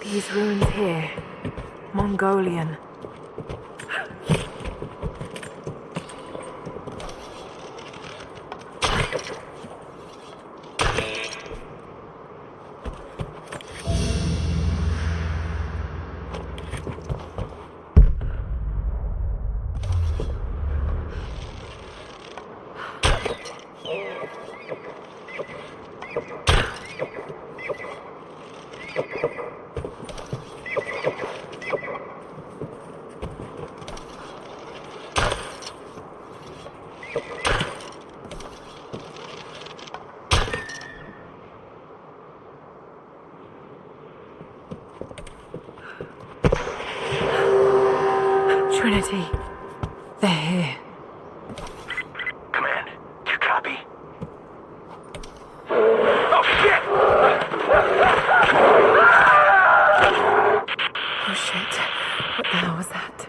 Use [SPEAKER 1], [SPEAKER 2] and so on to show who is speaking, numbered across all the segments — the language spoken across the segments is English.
[SPEAKER 1] These ruins here, Mongolian. Trinity, they're here.
[SPEAKER 2] Command, do you copy? Oh, shit!
[SPEAKER 1] Oh shit, what the hell was that?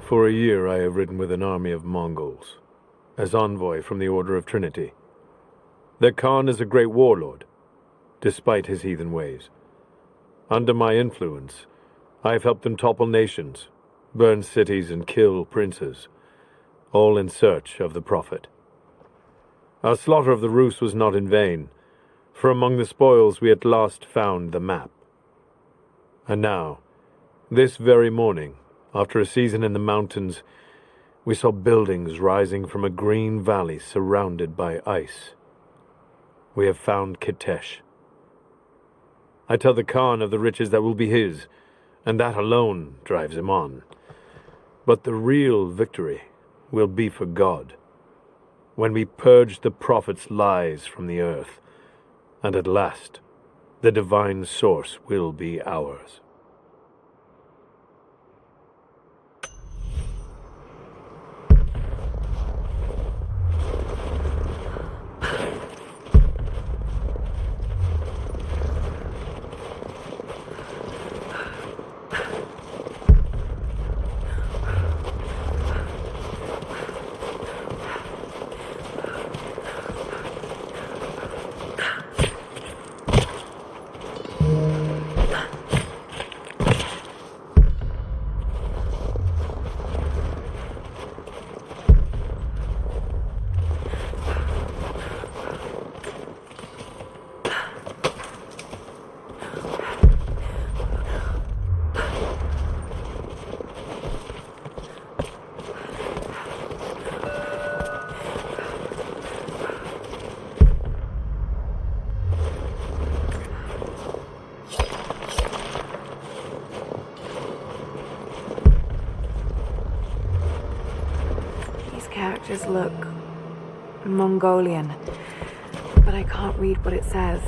[SPEAKER 3] For a year I have ridden with an army of Mongols, as envoy from the Order of Trinity. Their Khan is a great warlord, despite his heathen ways. Under my influence, I have helped them topple nations, burn cities and kill princes, all in search of the Prophet. Our slaughter of the Rus was not in vain, for among the spoils we at last found the map. And now, this very morning, after a season in the mountains, we saw buildings rising from a green valley surrounded by ice. We have found Kitesh. I tell the Khan of the riches that will be his, and that alone drives him on. But the real victory will be for God, when we purge the Prophet's lies from the earth, and at last, the divine source will be ours.
[SPEAKER 1] Characters look Mongolian, but I can't read what it says.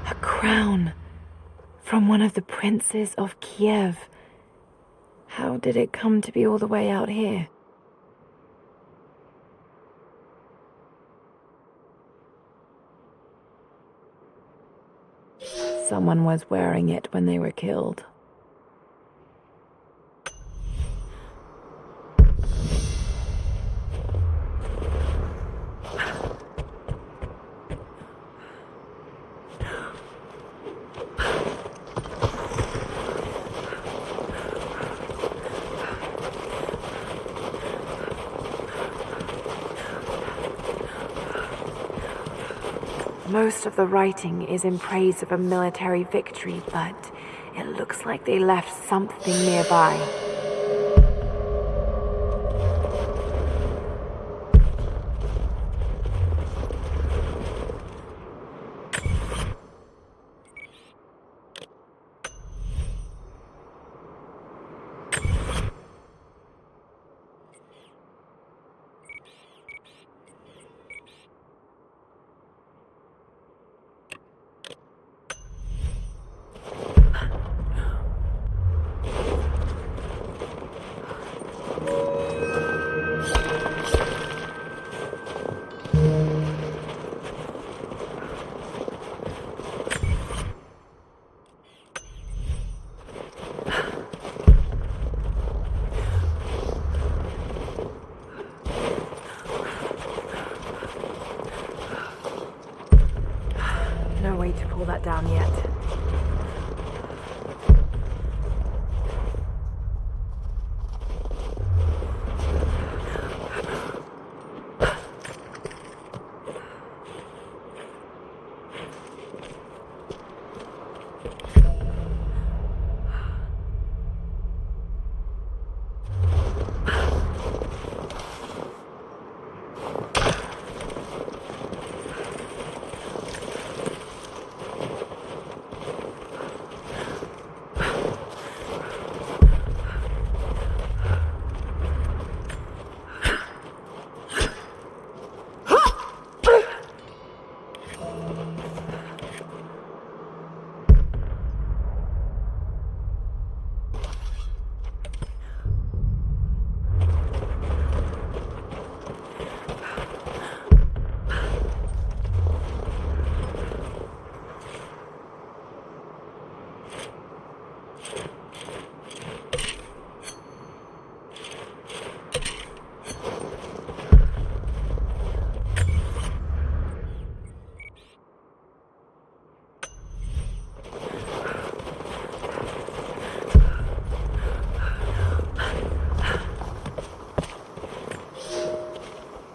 [SPEAKER 1] A crown from one of the princes of Kiev. How did it come to be all the way out here? Someone was wearing it when they were killed. Most of the writing is in praise of a military victory, but it looks like they left something nearby. No way to pull that down yet.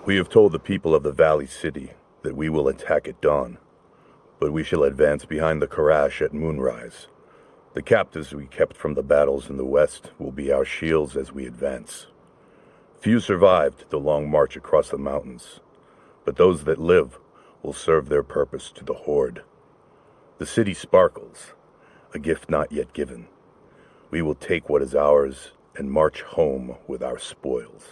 [SPEAKER 4] We have told the people of the Valley City that we will attack at dawn, but we shall advance behind the Karash at moonrise. The captives we kept from the battles in the west will be our shields as we advance. Few survived the long march across the mountains, but those that live will serve their purpose to the Horde. The city sparkles, a gift not yet given. We will take what is ours and march home with our spoils.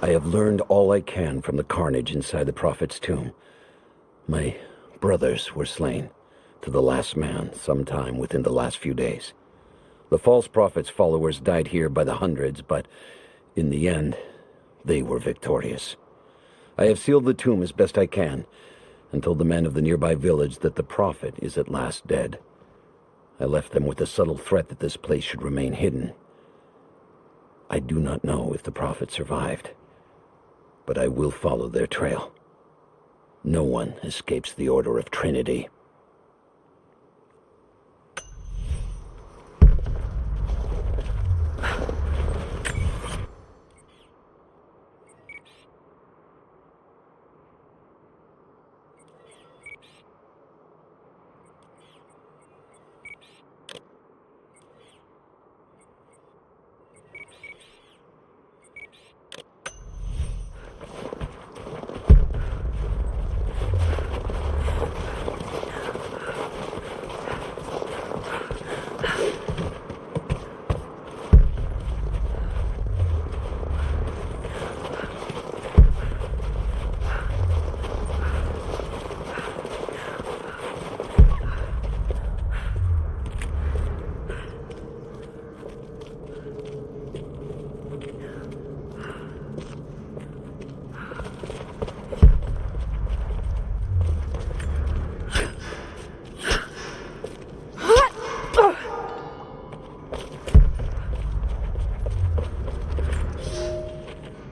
[SPEAKER 5] I have learned all I can from the carnage inside the Prophet's tomb. My brothers were slain, to the last man, sometime within the last few days. The false prophet's followers died here by the hundreds, but in the end, they were victorious. I have sealed the tomb as best I can, and told the men of the nearby village that the prophet is at last dead. I left them with the subtle threat that this place should remain hidden. I do not know if the prophet survived, but I will follow their trail. No one escapes the Order of Trinity.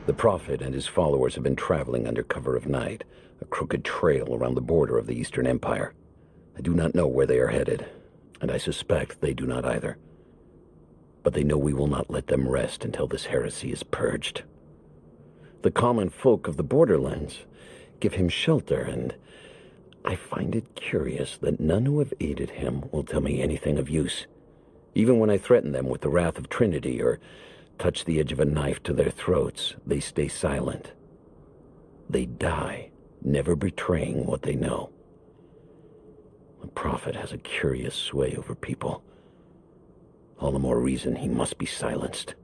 [SPEAKER 5] The Prophet and his followers have been traveling under cover of night, a crooked trail around the border of the Eastern Empire. I do not know where they are headed, and I suspect they do not either. But they know we will not let them rest until this heresy is purged. The common folk of the borderlands give him shelter, and I find it curious that none who have aided him will tell me anything of use. Even when I threaten them with the wrath of Trinity or touch the edge of a knife to their throats, they stay silent. They die, never betraying what they know. The Prophet has a curious sway over people. All the more reason he must be silenced.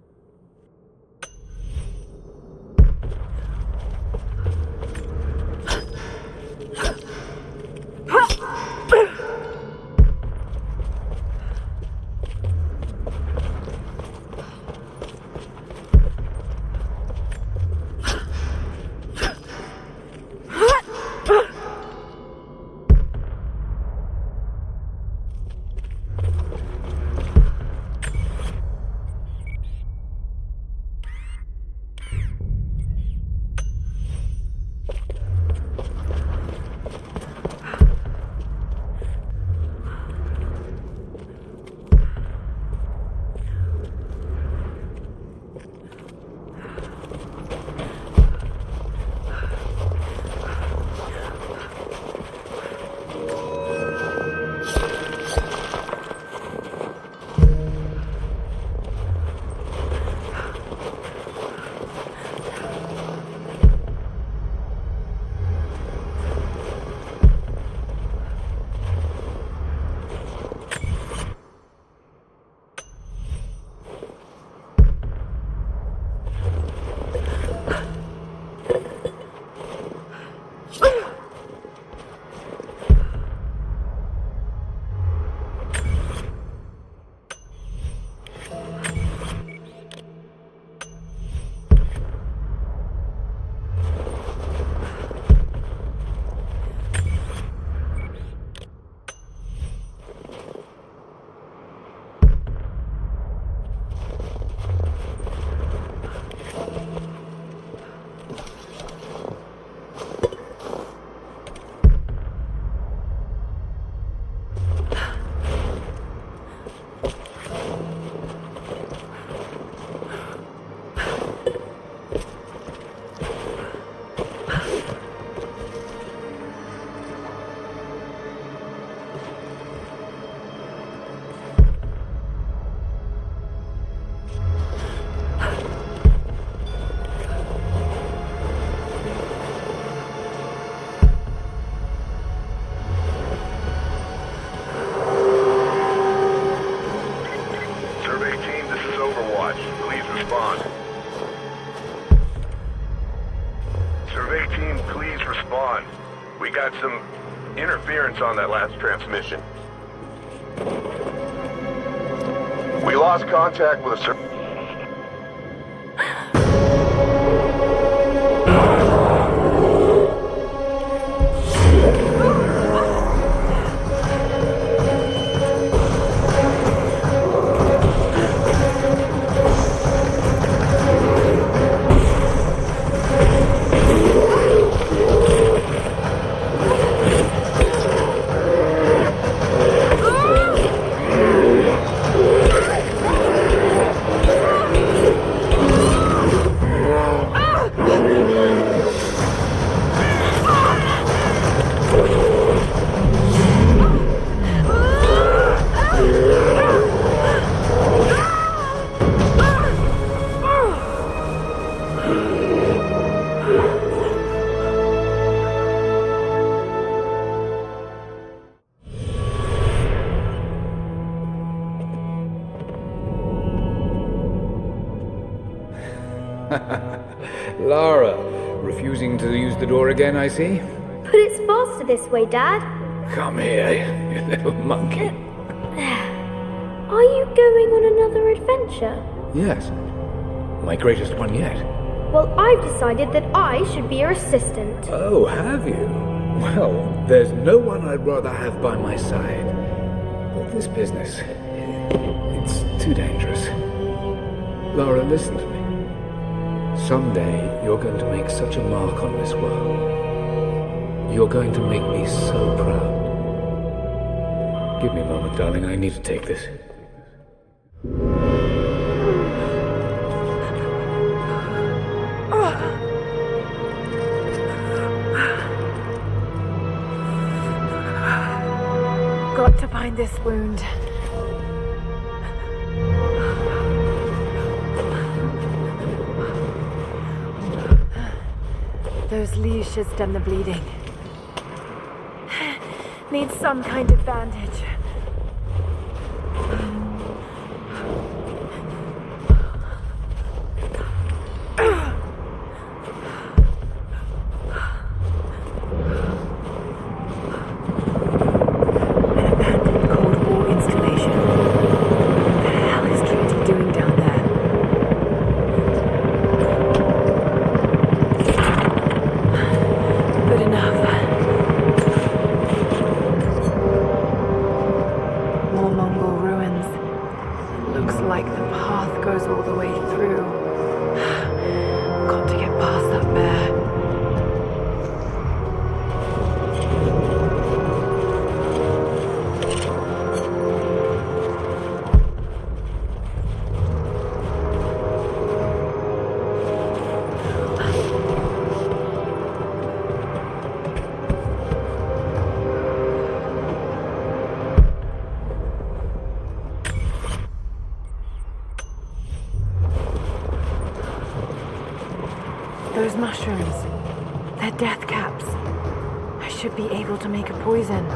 [SPEAKER 4] Please respond. We got some interference on that last transmission. We lost contact with a
[SPEAKER 6] Lara, refusing to use the door again, I see?
[SPEAKER 7] But it's faster this way, Dad.
[SPEAKER 6] Come here, you little monkey.
[SPEAKER 7] Are you going on another adventure?
[SPEAKER 6] Yes, my greatest one yet.
[SPEAKER 7] Well, I've decided that I should be your assistant.
[SPEAKER 6] Oh, have you? Well, there's no one I'd rather have by my side. But this business, it's too dangerous. Lara, listen to me. Someday, you're going to make such a mark on this world. You're going to make me so proud. Give me a moment, darling. I need to take this.
[SPEAKER 1] Got to bind this wound. Those leaves should stem the bleeding. Need some kind of bandage. Those mushrooms, they're death caps. I should be able to make a poison.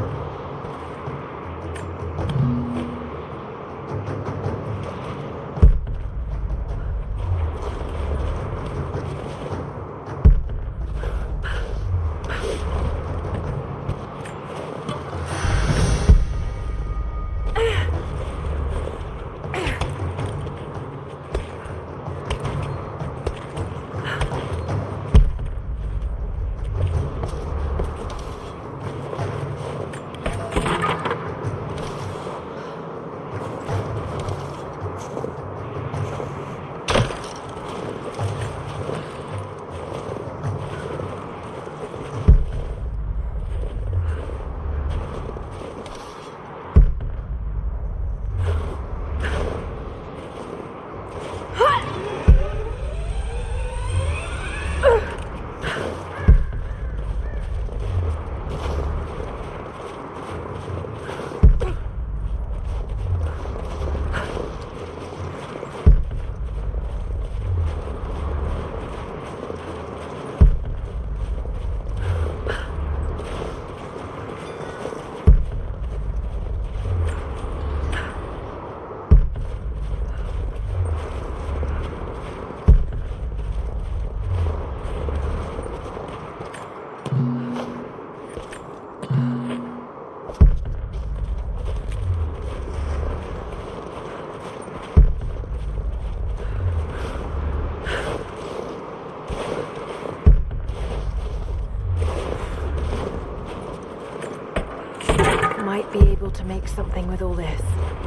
[SPEAKER 1] might be able to make something with all this.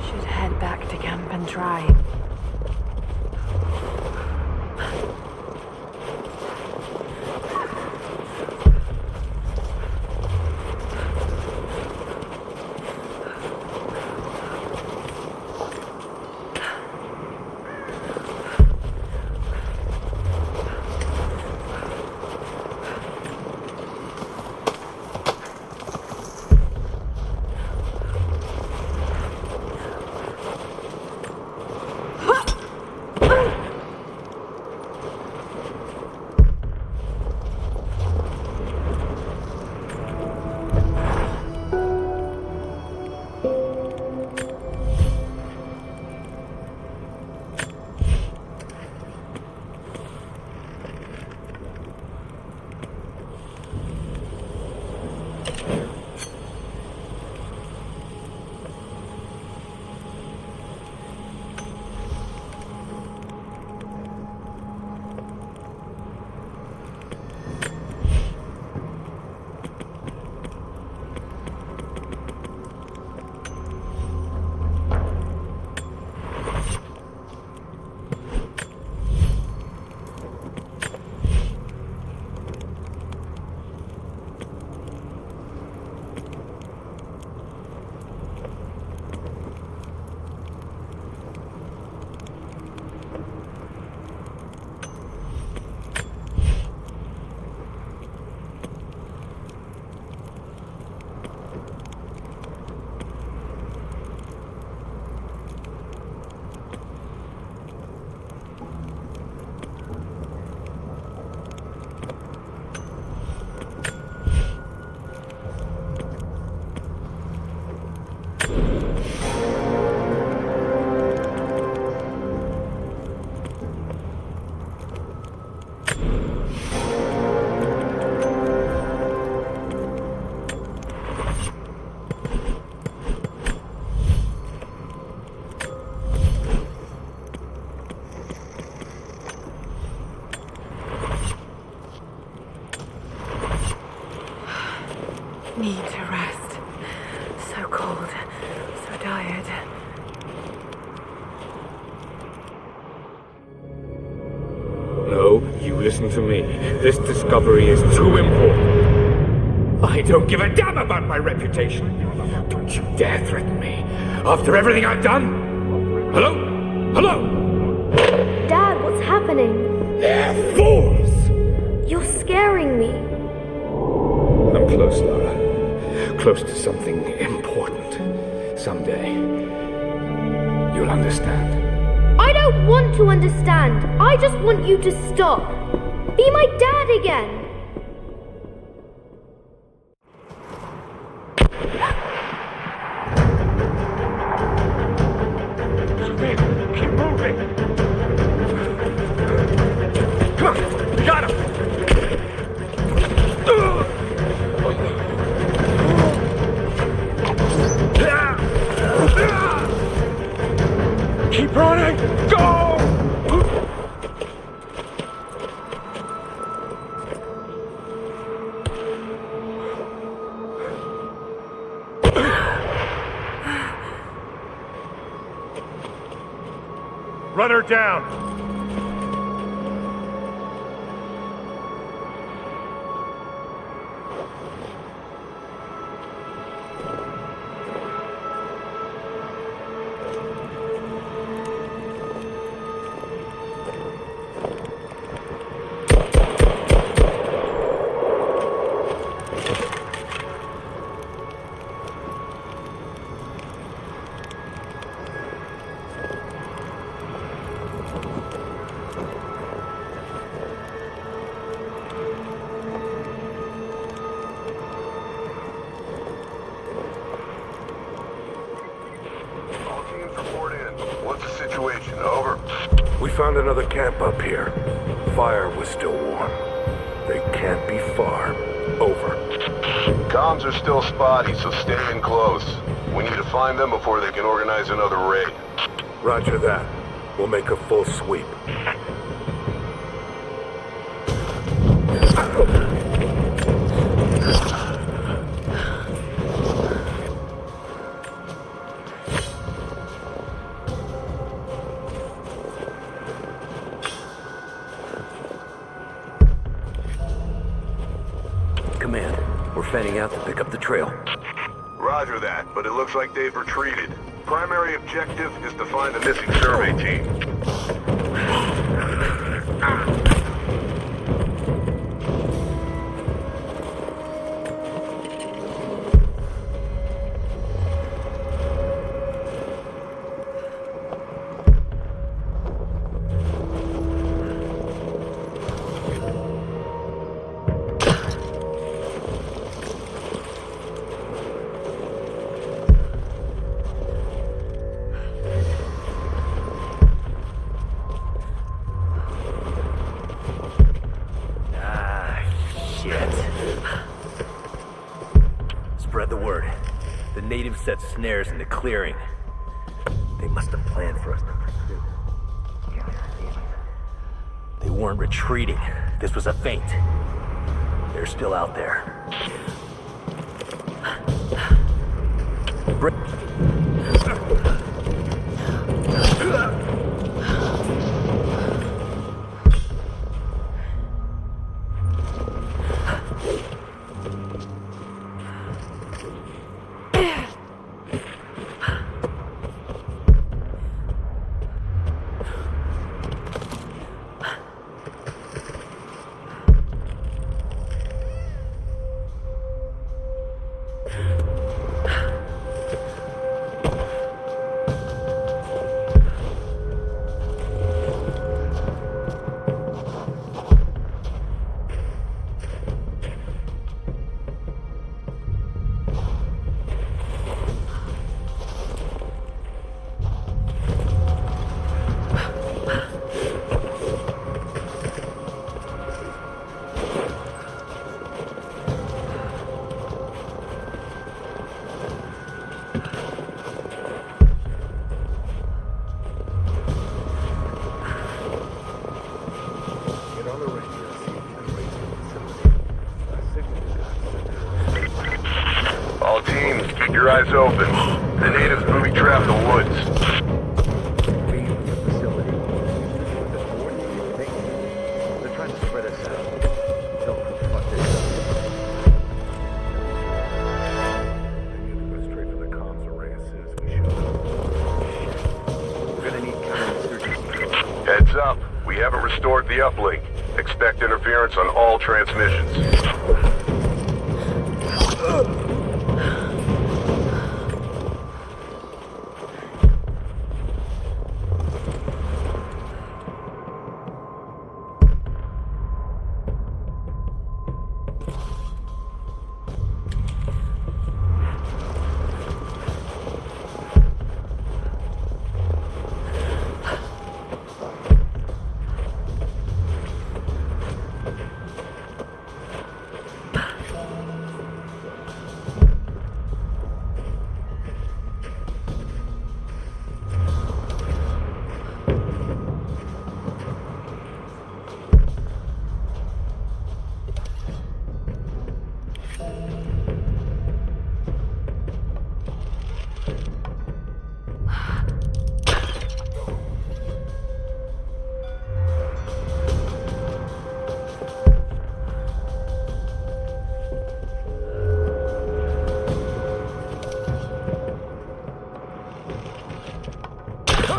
[SPEAKER 1] Should head back to camp and try. Need to rest. So cold, so tired.
[SPEAKER 6] No, you listen to me. This discovery is too important. I don't give a damn about my reputation. Don't you dare threaten me. After everything I've done. Hello? Hello?
[SPEAKER 7] Dad, what's happening?
[SPEAKER 6] They're fools!
[SPEAKER 7] You're scaring me.
[SPEAKER 6] I'm close, Lara. Close to something important. Someday, you'll understand.
[SPEAKER 7] I don't want to understand. I just want you to stop. Be my dad again.
[SPEAKER 2] Keep moving! Come on! We got him! Keep running! Go! Run her down!
[SPEAKER 8] We found another camp up here. Fire was still warm. They can't be far. Over.
[SPEAKER 9] Comms are still spotty, so stay in close. We need to find them before they can organize another raid.
[SPEAKER 8] Roger that. We'll make a full sweep.
[SPEAKER 5] command. We're fanning out to pick up the trail.
[SPEAKER 9] Roger that, but it looks like they've retreated. Primary objective is to find the missing survey team.
[SPEAKER 5] Spread the word. The natives set snares in the clearing. They must have planned for us to pursue. They weren't retreating. This was a feint. They're still out there. All teams, keep your eyes open. The natives booby-trap the woods. They're trying to spread us out. Don't fuck this up.
[SPEAKER 8] They need to go straight for the comms array as soon as we show up.
[SPEAKER 5] We're gonna need counterinsurgency.
[SPEAKER 9] Heads up, we haven't restored the uplink. Expect interference on all transmissions.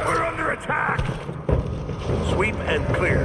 [SPEAKER 2] We're under attack! Sweep and clear.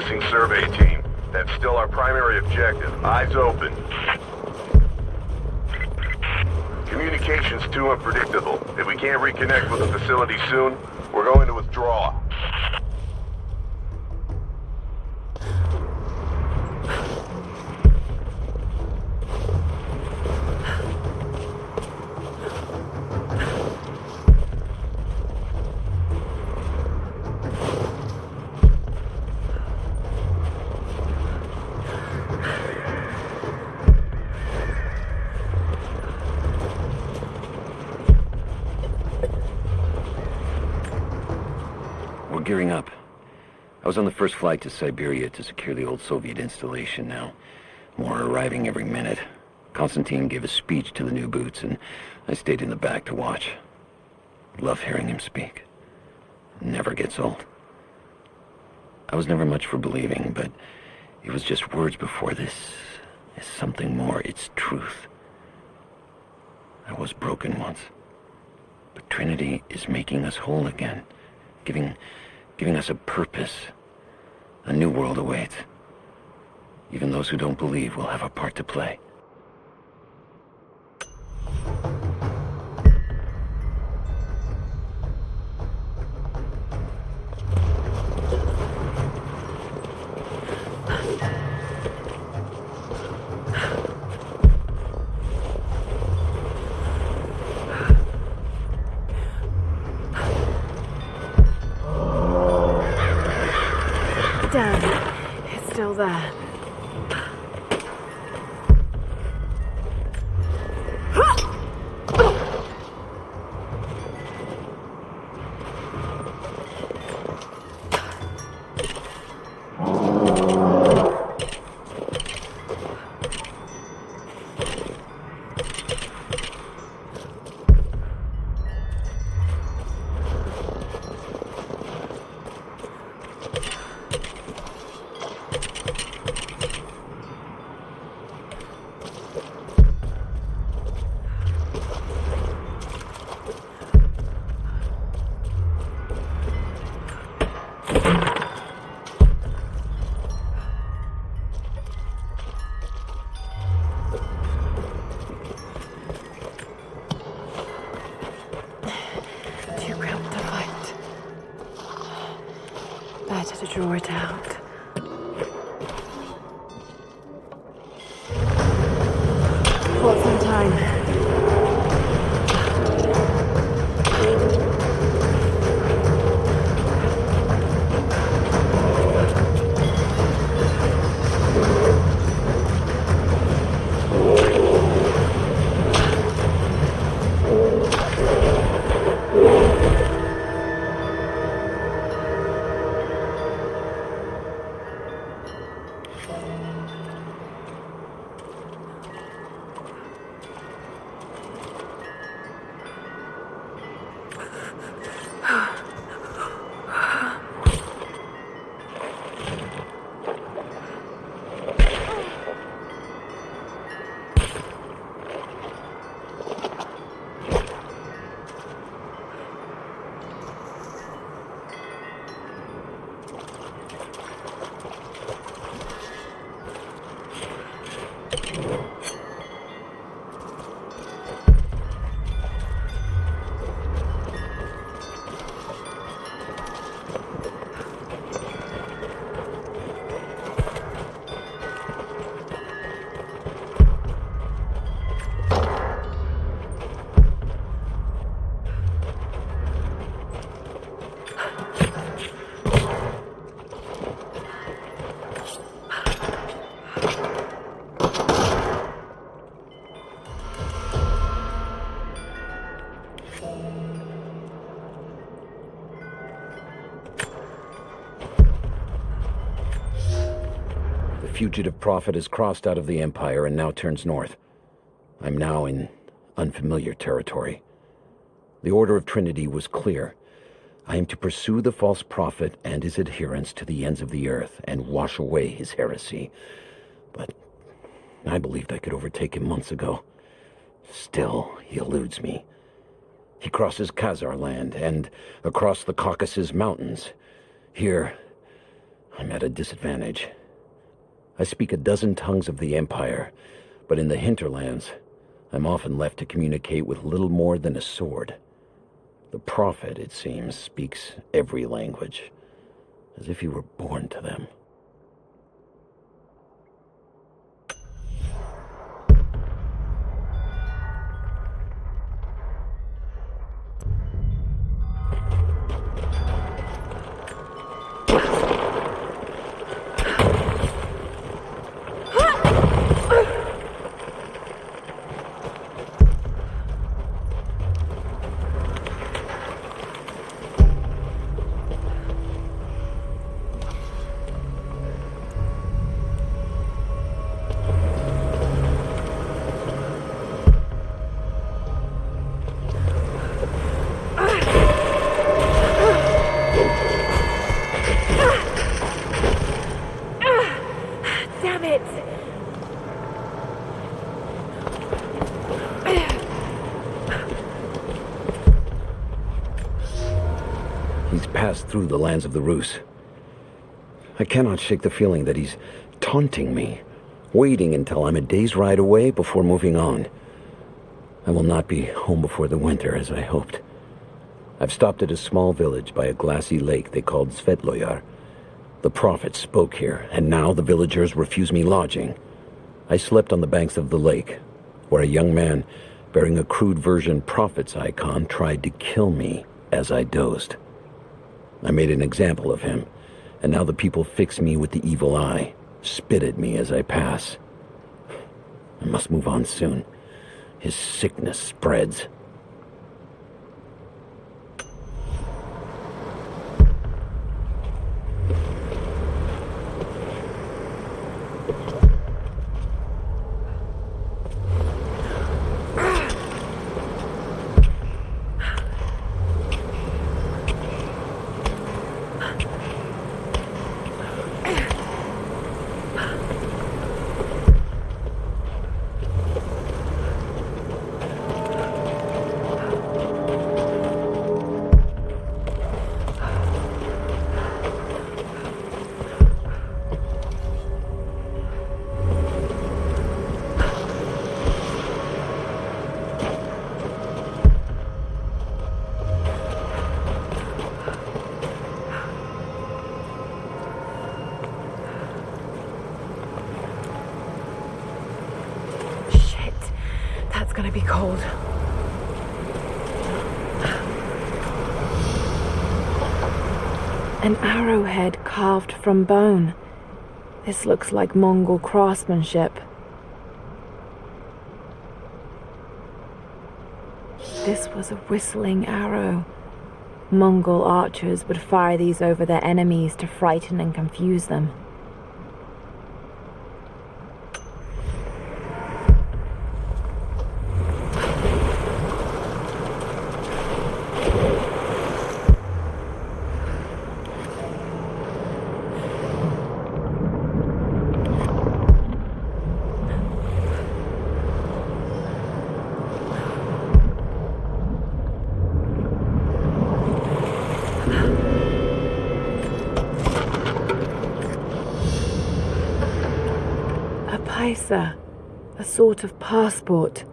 [SPEAKER 9] missing survey team. That's still our primary objective. Eyes open. Communication's too unpredictable. If we can't reconnect with the facility soon, we're going to withdraw.
[SPEAKER 5] We're gearing up. I was on the first flight to Siberia to secure the old Soviet installation now. More are arriving every minute. Konstantin gave a speech to the new boots, and I stayed in the back to watch. Love hearing him speak. Never gets old. I was never much for believing, but it was just words before this. It's something more. It's truth. I was broken once. But Trinity is making us whole again. Giving us a purpose. A new world awaits. Even those who don't believe will have a part to play.
[SPEAKER 1] Damn, it's still there. Better to draw it out. Caught some time.
[SPEAKER 5] The fugitive prophet has crossed out of the Empire and now turns north. I'm now in unfamiliar territory. The Order of Trinity was clear. I am to pursue the false prophet and his adherents to the ends of the earth and wash away his heresy. But I believed I could overtake him months ago. Still, he eludes me. He crosses Khazar land and across the Caucasus Mountains. Here, I'm at a disadvantage. I speak a dozen tongues of the Empire, but in the hinterlands, I'm often left to communicate with little more than a sword. The Prophet, it seems, speaks every language, as if he were born to them.
[SPEAKER 1] Damn it!
[SPEAKER 5] He's passed through the lands of the Rus. I cannot shake the feeling that he's taunting me, waiting until I'm a day's ride away before moving on. I will not be home before the winter, as I hoped. I've stopped at a small village by a glassy lake they called Svetloyar. The Prophet spoke here, and now the villagers refuse me lodging. I slept on the banks of the lake, where a young man bearing a crude version Prophet's icon tried to kill me as I dozed. I made an example of him, and now the people fix me with the evil eye, spit at me as I pass. I must move on soon. His sickness spreads.
[SPEAKER 1] Gonna be cold. An arrowhead carved from bone. This looks like Mongol craftsmanship. This was a whistling arrow. Mongol archers would fire these over their enemies to frighten and confuse them. A sort of passport.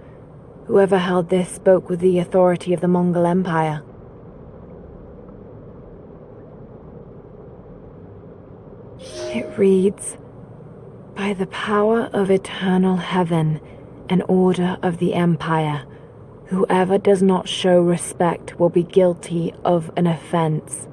[SPEAKER 1] Whoever held this spoke with the authority of the Mongol Empire. It reads, "By the power of eternal heaven and order of the Empire, whoever does not show respect will be guilty of an offense."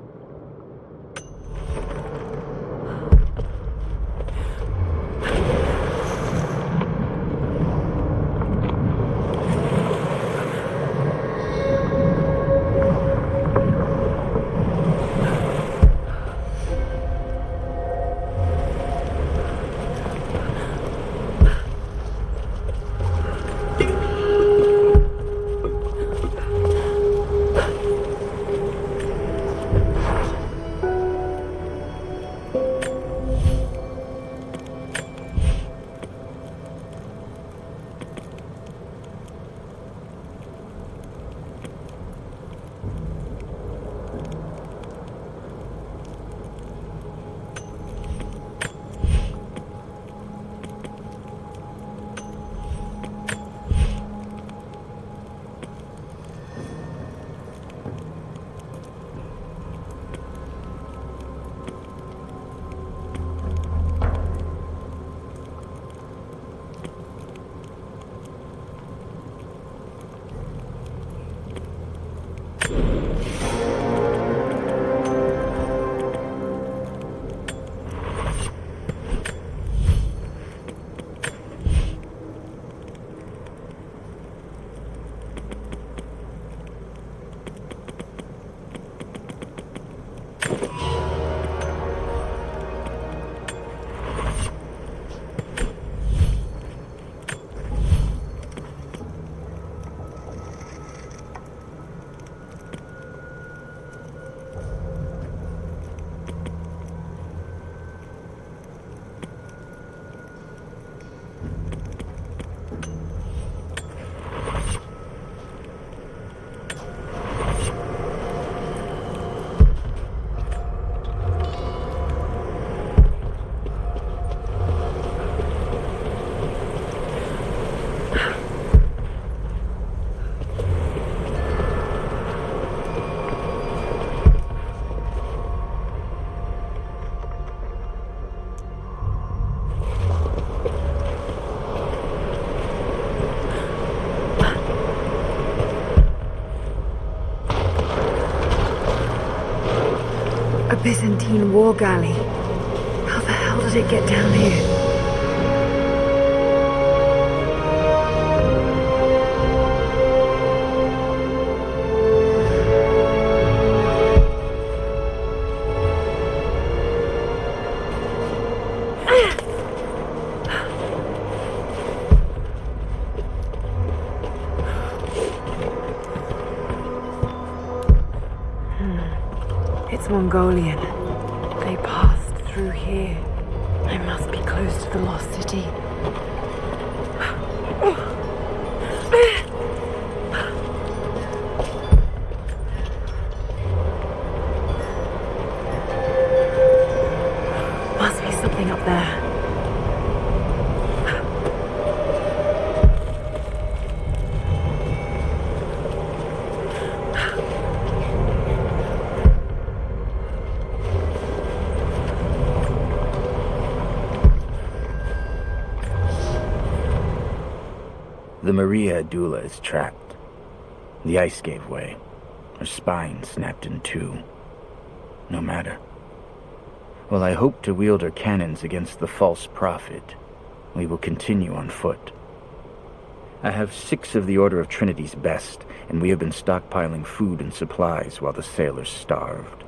[SPEAKER 1] Byzantine war galley. How the hell did it get down here? It's Mongolian. They passed through here. I must be close to the lost city. Must be something up there.
[SPEAKER 10] The Maria Adula is trapped. The ice gave way. Her spine snapped in two. No matter. While I hope to wield her cannons against the false prophet, we will continue on foot. I have 6 of the Order of Trinity's best, and we have been stockpiling food and supplies while the sailors starved.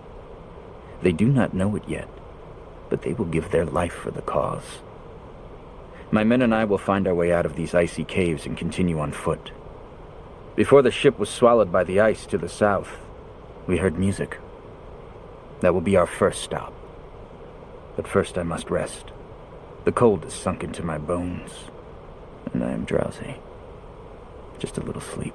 [SPEAKER 10] They do not know it yet, but they will give their life for the cause. My men and I will find our way out of these icy caves and continue on foot. Before the ship was swallowed by the ice to the south, we heard music. That will be our first stop. But first I must rest. The cold has sunk into my bones, and I am drowsy. Just a little sleep.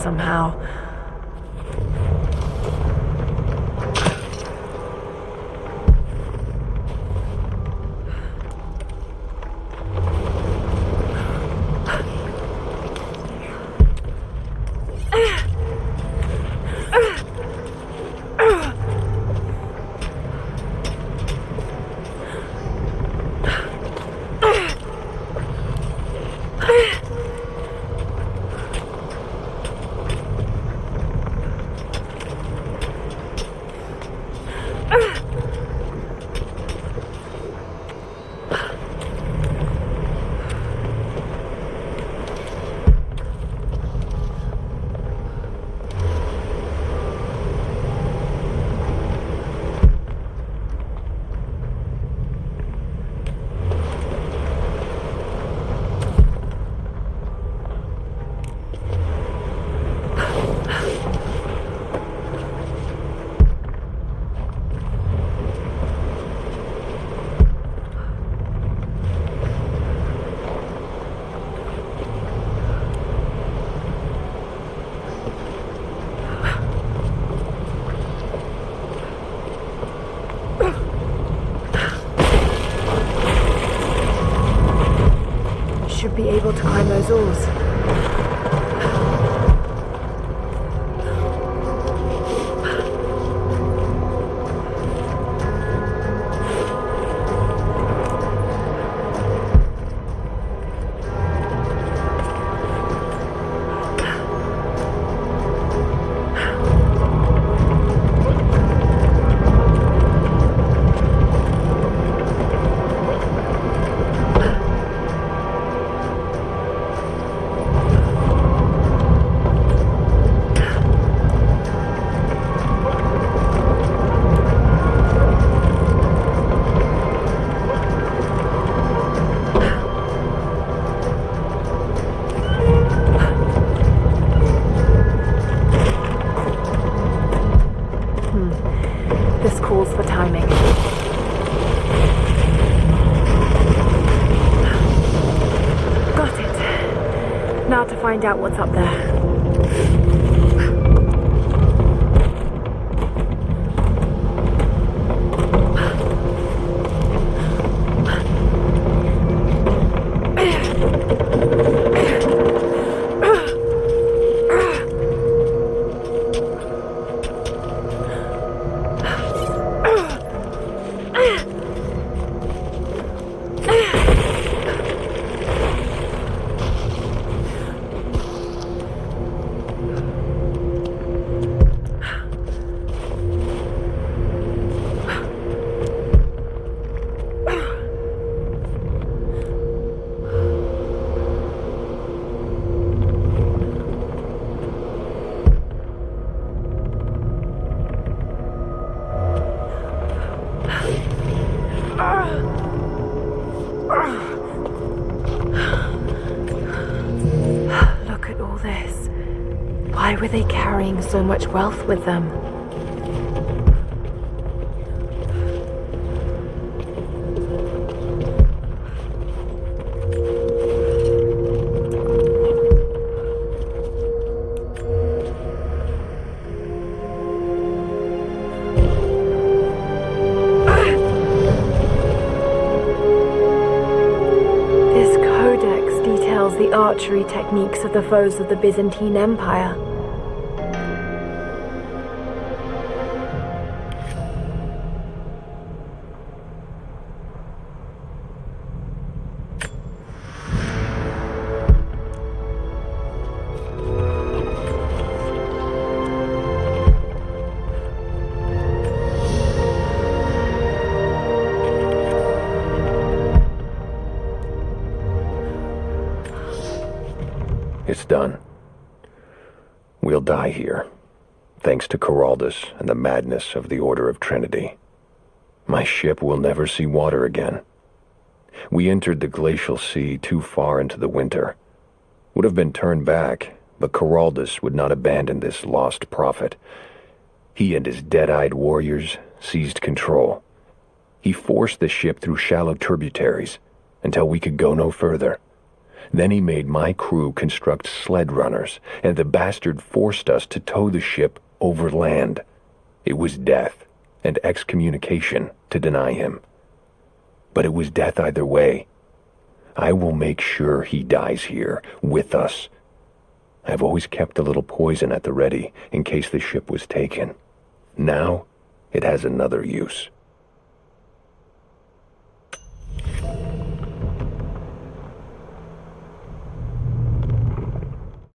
[SPEAKER 1] Somehow. Should be able to climb those oars. This calls for timing. Got it. Now to find out what's up there. were they carrying so much wealth with them? This codex details the archery techniques of the foes of the Byzantine Empire.
[SPEAKER 5] It's done. We'll die here, thanks to Coraldus and the madness of the Order of Trinity. My ship will never see water again. We entered the glacial sea too far into the winter. Would have been turned back, but Coraldus would not abandon this lost prophet. He and his dead-eyed warriors seized control. He forced the ship through shallow tributaries until we could go no further. Then he made my crew construct sled runners, and the bastard forced us to tow the ship over land. It was death and excommunication to deny him. But it was death either way. I will make sure he dies here, with us. I've always kept a little poison at the ready in case the ship was taken. Now, it has another use.